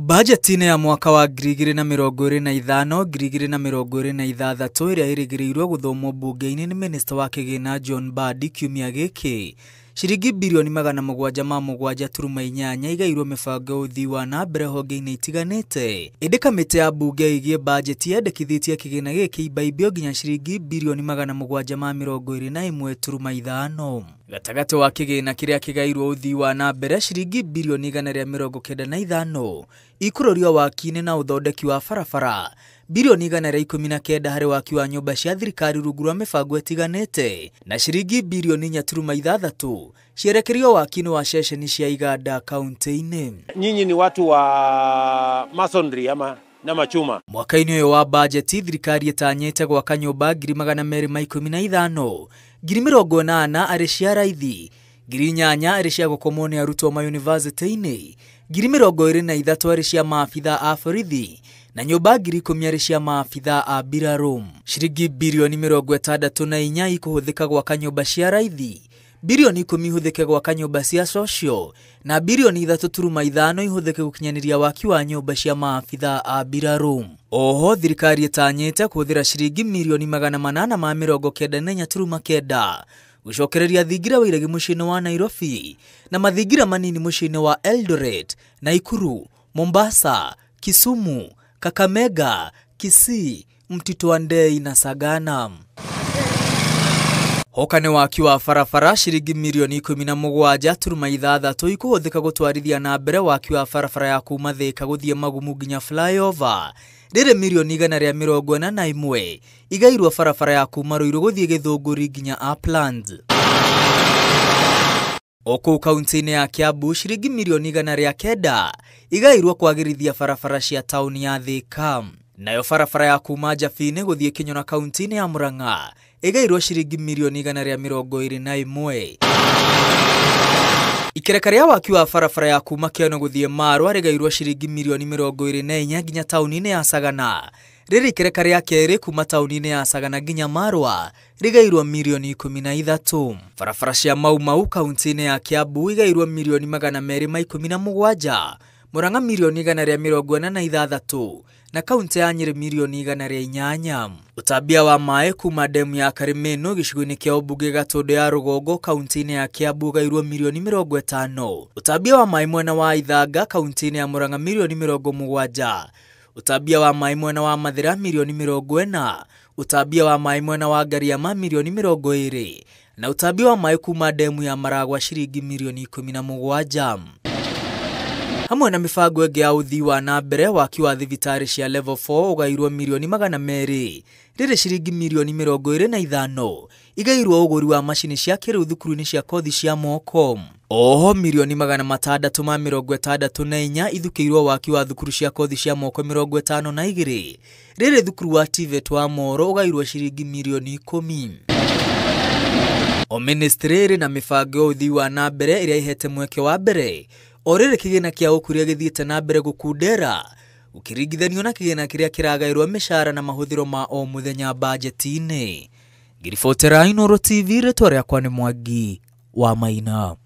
Budgetine ya mwaka wa 2025 2026 iria irigirirwo guthomwo bunge-ini ni Minister wa Kigina John Mbadi kiumia giki. Shiringi bilioni 777.8 igairwo mibango uthii wa na mbere honge-ini itiganite. Indi kamiti ya bunge igie budget yendekithitie kigina giki ibaibio nginya shiringi bilioni 721.5. Gatagati wa kigina kiria kigairwo uthii wa na mbere shiringi bilioni 195 ikurorio waki-ini na uthondeki wa barabara, bilioni 119 hari waki wa nyumba cia thirikari rungu rwa mibango itiganite, na shiringi bilioni 4.6 cierekerio waki-ini wa ceceni cia iganda kaunti-ini. Nyinyi ni watu wa masonry ama na machuma. Mwaka-ini uyu wa budget thirikari itanyite gwaka nyumba 215, 80 ari cia raithi, 8 ari cia gukomwo ni arutwo ma university-ini, 23 ari cia maabitha a borithi, na nyumba 10,000 ari cia maabitha a mbirarũ. Shiringi bilioni 64 ikuhuthika gwaka nyumba cia raithi, bilioni 10 ihuthike gwaka nyumba cia social, na bilioni 3.5 ihuthike gukinyaniria waki wa nyumba cia maabitha a mbirarũ. Oho thirikari itanyite kuhuthira shiringi milioni 894.9 gucokereria thingira wa iregi muciini wa Nairobi na mathingira manini muciini wa Eldoret, Nakuru, Mombasa, Kisumu, Kakamega, Kisii, Mtito wa Ndei na Sagana. Hokane waki wa barabara shiringi milioni 17.6 ikuhuthika gutwarithia na mbere waki wa barabara ya kuma Thika guthie Magumu nginya flyover. Riri milioni 141 igairwo barabara ya kuma Ruiru guthie Githunguri nginya Uplands. Oku kaunti-ini ya Kiambu shiringi milioni 109 igairwo kwagirithia barabara cia tauni ya Thika. Nayo barabara ya kuma Njabini guthie Kinyona kaunti-ini ya Murang'a igairwo shiringi milioni 121. Ikereka ria waki wa barabara ya kuma Kĩono guthie Marwa rigairwo shiringi milioni 24 nginya tauni-ini ya Sagana. Riri ikereka ria keri kuma tauni-ini ya Sagana nginya Marwa rigairwo milioni 13. Barabara cia Mau kaunti-ini ya Kiambu igairwo milioni 217, Murang'a milioni 146 na kaunti ya Nyeri milioni 108. Utambia wa mae kuma demu ya Karimeno gicigo-ini kia ubunge Gatundu ya Rugongo kaunti-ini ya Kiambu gairwo milioni 50. Utambia wa mae mwena wa Ithanga kaunti-ini ya Murang'a milioni 70. Utambia wa mae mwena wa Mathira milioni 40. Utambia wa mae mwena wa Gariama milioni 20 na utambia wa mae kuma demu ya Maragwa shiringi milioni 17. Hamwe na mibango ĩngĩ ya uthii wa na mbere waki wa thibitari cia level 4 ugairwo milioni 200. Riri shiringi milioni 25 igairwo uguri wa mashini cia kĩrĩu thukuru-ini cia kothi cia moko. Oho milioni 664 ithukiirwo waki wa thukuru cia kothi cia moko 52. Riri thukuru wa TVET wa Moro ugairwo shiringi milioni 10. O ministry na mibango uthii wa na mbere iria ihete mweke wa mbere orere kigina kia ukuria githiite na mbere gukundera ukiringithanio na kigina kiria kiragairwo mishara na mahuthiro ma o muthenya budget-ini. Ngiribotera Inooro TV, ritwa riakwa ni Mwangi wa Maina.